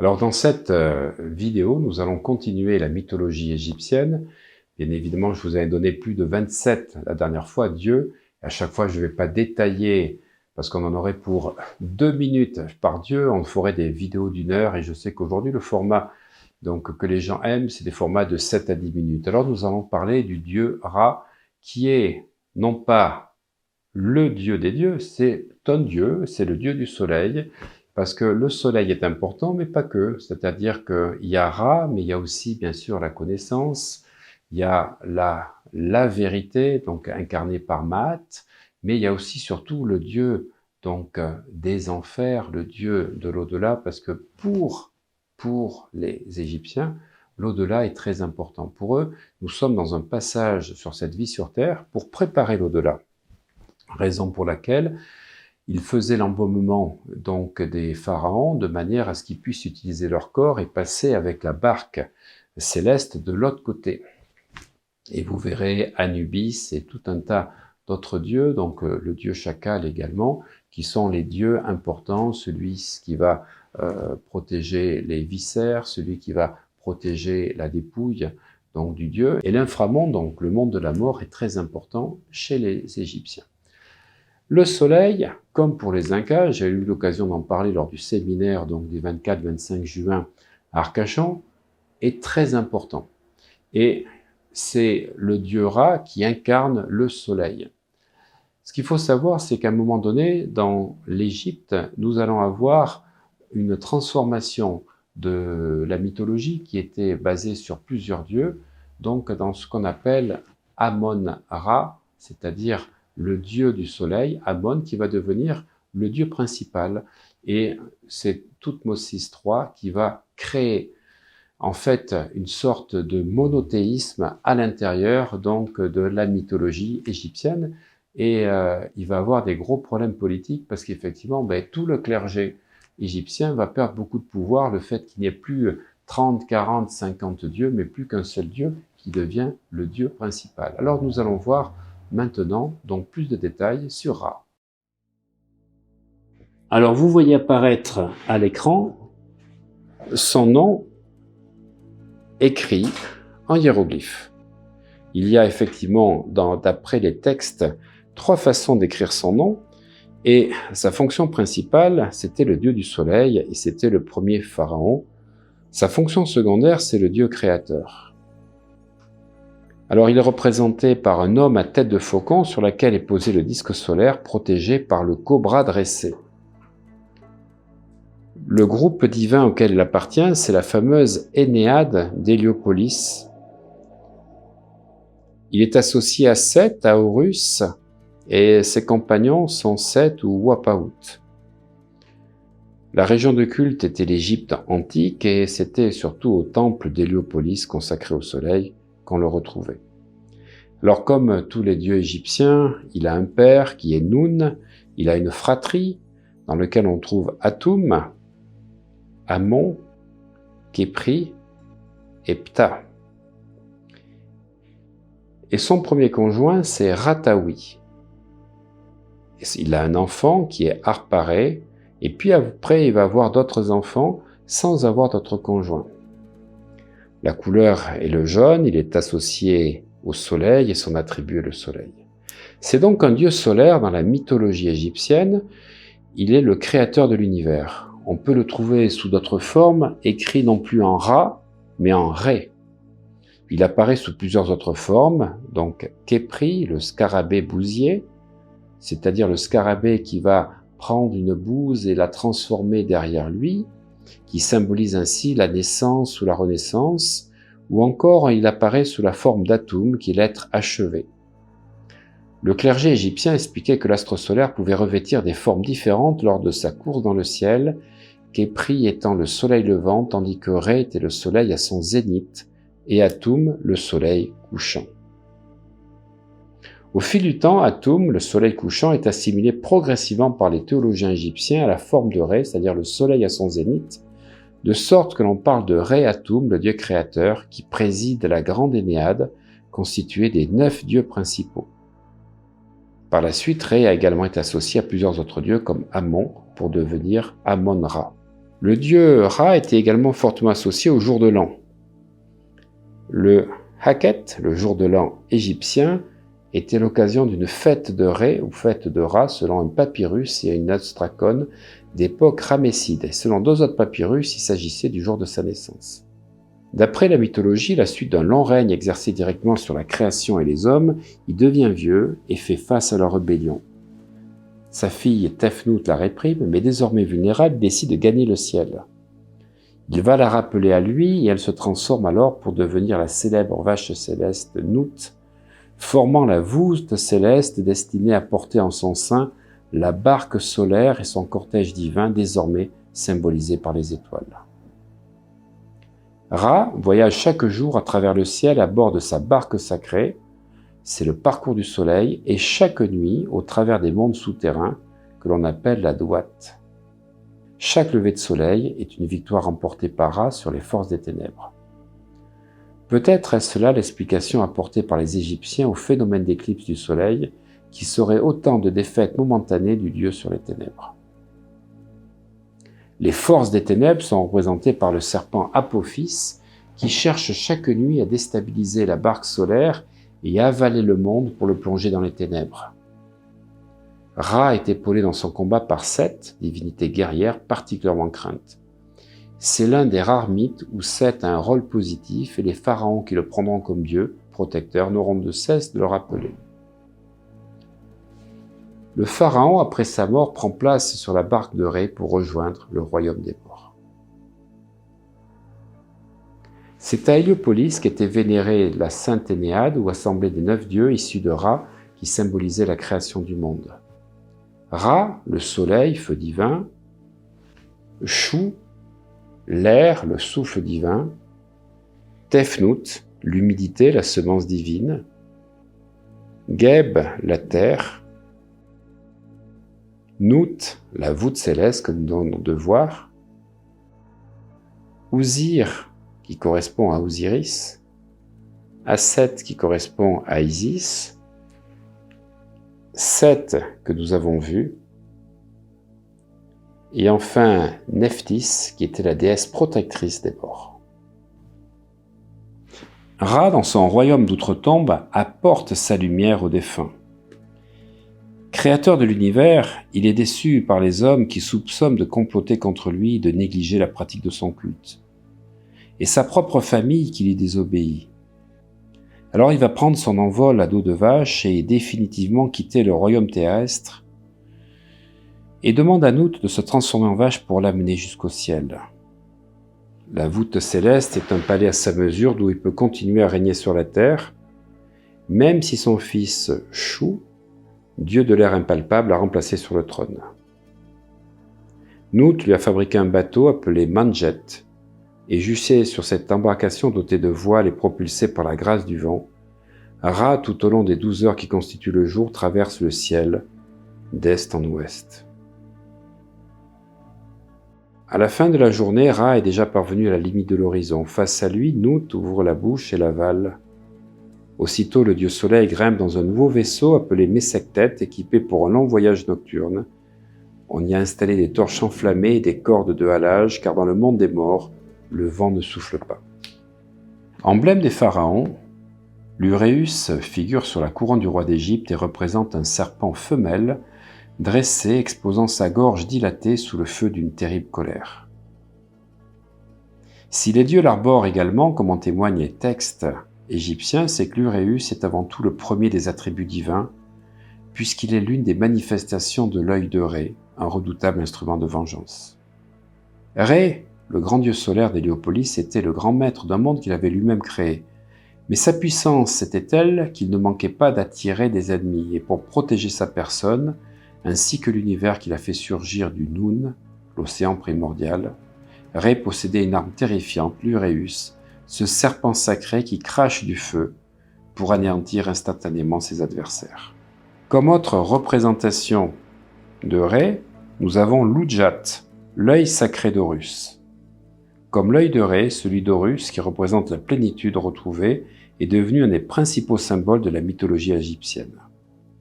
Alors dans cette vidéo, nous allons continuer la mythologie égyptienne. Bien évidemment, je vous avais donné plus de 27 la dernière fois, dieux. À chaque fois, je ne vais pas détailler, parce qu'on en aurait pour 2 minutes par dieu. On ferait des vidéos d'1 heure, et je sais qu'aujourd'hui, le format que les gens aiment, c'est des formats de 7 à 10 minutes. Alors nous allons parler du dieu Ra, qui est non pas le dieu des dieux, c'est un dieu, c'est le dieu du soleil, parce que le soleil est important, mais pas que. C'est-à-dire qu'il y a Ra, mais il y a aussi, bien sûr, la connaissance, il y a la vérité, donc incarnée par Maat, mais il y a aussi, surtout, le dieu des enfers, le dieu de l'au-delà, parce que pour les Égyptiens, l'au-delà est très important. Pour eux, nous sommes dans un passage sur cette vie sur Terre pour préparer l'au-delà. Raison pour laquelle ils faisaient l'embaumement des pharaons de manière à ce qu'ils puissent utiliser leur corps et passer avec la barque céleste de l'autre côté. Et vous verrez Anubis et tout un tas d'autres dieux, le dieu Chacal également, qui sont les dieux importants, celui qui va protéger les viscères, celui qui va protéger la dépouille du dieu. Et l'inframonde, le monde de la mort, est très important chez les Égyptiens. Le soleil, comme pour les Incas, j'ai eu l'occasion d'en parler lors du séminaire du 24-25 juin à Arcachon, est très important. Et c'est le dieu Ra qui incarne le soleil. Ce qu'il faut savoir, c'est qu'à un moment donné, dans l'Égypte, nous allons avoir une transformation de la mythologie qui était basée sur plusieurs dieux, dans ce qu'on appelle Amon-Ra, c'est-à-dire le dieu du soleil, Amon, qui va devenir le dieu principal. Et c'est Thoutmôsis III qui va créer en fait une sorte de monothéisme à l'intérieur de la mythologie égyptienne. Et il va avoir des gros problèmes politiques parce qu'effectivement, tout le clergé égyptien va perdre beaucoup de pouvoir, le fait qu'il n'y ait plus 30, 40, 50 dieux, mais plus qu'un seul dieu qui devient le dieu principal. Alors nous allons voir maintenant, plus de détails sur Ra. Alors vous voyez apparaître à l'écran son nom écrit en hiéroglyphes. Il y a effectivement, d'après les textes, 3 façons d'écrire son nom, et sa fonction principale, c'était le dieu du soleil, et c'était le premier pharaon. Sa fonction secondaire, c'est le dieu créateur. Alors il est représenté par un homme à tête de faucon sur laquelle est posé le disque solaire protégé par le cobra dressé. Le groupe divin auquel il appartient, c'est la fameuse Énéade d'Héliopolis. Il est associé à Seth, à Horus, et ses compagnons sont Seth ou Wapaout. La région de culte était l'Égypte antique et c'était surtout au temple d'Héliopolis consacré au soleil qu'on le retrouvait. Alors comme tous les dieux égyptiens, il a un père qui est Nun, il a une fratrie dans laquelle on trouve Atum, Amon, Khépri et Ptah. Et son premier conjoint, c'est Ratawi. Il a un enfant qui est Harparé, et puis après il va avoir d'autres enfants sans avoir d'autres conjoints. La couleur est le jaune, il est associé au soleil et son attribut est le soleil. C'est donc un dieu solaire dans la mythologie égyptienne, il est le créateur de l'univers. On peut le trouver sous d'autres formes, écrit non plus en Ra, mais en Ré. Il apparaît sous plusieurs autres formes, Khépri, le scarabée bousier, c'est-à-dire le scarabée qui va prendre une bouse et la transformer derrière lui, qui symbolise ainsi la naissance ou la renaissance, ou encore il apparaît sous la forme d'Atum, qui est l'être achevé. Le clergé égyptien expliquait que l'astre solaire pouvait revêtir des formes différentes lors de sa course dans le ciel, Khépri étant le soleil levant, tandis que Ré était le soleil à son zénith, et Atum le soleil couchant. Au fil du temps, Atum, le soleil couchant, est assimilé progressivement par les théologiens égyptiens à la forme de Ré, c'est-à-dire le soleil à son zénith, de sorte que l'on parle de Ré Atum, le dieu créateur, qui préside la grande Énéade, constituée des 9 dieux principaux. Par la suite, Ré a également été associé à plusieurs autres dieux comme Amon, pour devenir Amon-Ra. Le dieu Ra était également fortement associé au jour de l'an. Le Haket, le jour de l'an égyptien, était l'occasion d'une fête de Ré ou fête de Ra selon un papyrus et une ostracone d'époque ramesside. Et selon deux autres papyrus, il s'agissait du jour de sa naissance. D'après la mythologie, la suite d'un long règne exercé directement sur la création et les hommes, il devient vieux et fait face à leur rébellion. Sa fille Tefnut la réprime, mais désormais vulnérable, décide de gagner le ciel. Il va la rappeler à lui et elle se transforme alors pour devenir la célèbre vache céleste Nut, formant la voûte céleste destinée à porter en son sein la barque solaire et son cortège divin désormais symbolisé par les étoiles. Ra voyage chaque jour à travers le ciel à bord de sa barque sacrée, c'est le parcours du soleil, et chaque nuit au travers des mondes souterrains que l'on appelle la Douate. Chaque lever de soleil est une victoire remportée par Ra sur les forces des ténèbres. Peut-être est-ce là l'explication apportée par les Égyptiens au phénomène d'éclipse du soleil, qui serait autant de défaites momentanées du dieu sur les ténèbres. Les forces des ténèbres sont représentées par le serpent Apophis, qui cherche chaque nuit à déstabiliser la barque solaire et à avaler le monde pour le plonger dans les ténèbres. Ra est épaulé dans son combat par Seth, divinité guerrière particulièrement crainte. C'est l'un des rares mythes où Seth a un rôle positif et les pharaons qui le prendront comme dieu, protecteur, n'auront de cesse de le rappeler. Le pharaon, après sa mort, prend place sur la barque de Ré pour rejoindre le royaume des morts. C'est à Héliopolis qu'était vénérée la Sainte Énéade, ou assemblée des 9 dieux issus de Ra, qui symbolisait la création du monde. Ra, le soleil, feu divin, Shu, l'air, le souffle divin, Tefnut, l'humidité, la semence divine, Geb, la terre, Nut, la voûte céleste que nous donnons de voir, Uzir, qui correspond à Osiris, Aset, qui correspond à Isis, Seth, que nous avons vu, et enfin Nephthys, qui était la déesse protectrice des morts. Ra, dans son royaume d'outre-tombe, apporte sa lumière aux défunts. Créateur de l'univers, il est déçu par les hommes qui soupçonnent de comploter contre lui et de négliger la pratique de son culte. Et sa propre famille qui lui désobéit. Alors il va prendre son envol à dos de vache et définitivement quitter le royaume terrestre et demande à Nut de se transformer en vache pour l'amener jusqu'au ciel. La voûte céleste est un palais à sa mesure d'où il peut continuer à régner sur la terre, même si son fils Shu, dieu de l'air impalpable, l'a remplacé sur le trône. Nut lui a fabriqué un bateau appelé Manjet, et juché sur cette embarcation dotée de voiles et propulsée par la grâce du vent, Ra, tout au long des 12 heures qui constituent le jour, traverse le ciel d'est en ouest. À la fin de la journée, Ra est déjà parvenu à la limite de l'horizon. Face à lui, Nut ouvre la bouche et l'avale. Aussitôt, le dieu soleil grimpe dans un nouveau vaisseau appelé Mesektet, équipé pour un long voyage nocturne. On y a installé des torches enflammées et des cordes de halage, car dans le monde des morts, le vent ne souffle pas. Emblème des pharaons, l'Uræus figure sur la couronne du roi d'Égypte et représente un serpent femelle dressé, exposant sa gorge dilatée sous le feu d'une terrible colère. Si les dieux l'arborent également, comme en témoignent les textes égyptiens, c'est que l'Uræus est avant tout le premier des attributs divins, puisqu'il est l'une des manifestations de l'œil de Ré, un redoutable instrument de vengeance. Ré, le grand dieu solaire d'Héliopolis, était le grand maître d'un monde qu'il avait lui-même créé. Mais sa puissance était telle qu'il ne manquait pas d'attirer des ennemis, et pour protéger sa personne, ainsi que l'univers qu'il a fait surgir du Noun, l'océan primordial, Ré possédait une arme terrifiante, l'Uræus, ce serpent sacré qui crache du feu pour anéantir instantanément ses adversaires. Comme autre représentation de Ré, nous avons l'Ujat, l'œil sacré d'Horus. Comme l'œil de Ré, celui d'Horus, qui représente la plénitude retrouvée, est devenu un des principaux symboles de la mythologie égyptienne.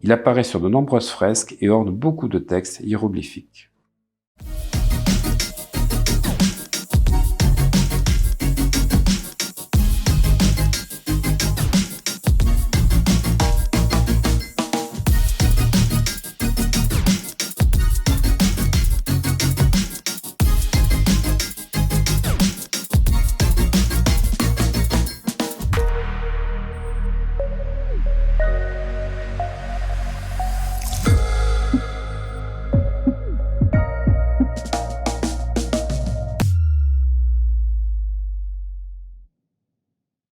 Il apparaît sur de nombreuses fresques et orne beaucoup de textes hiéroglyphiques.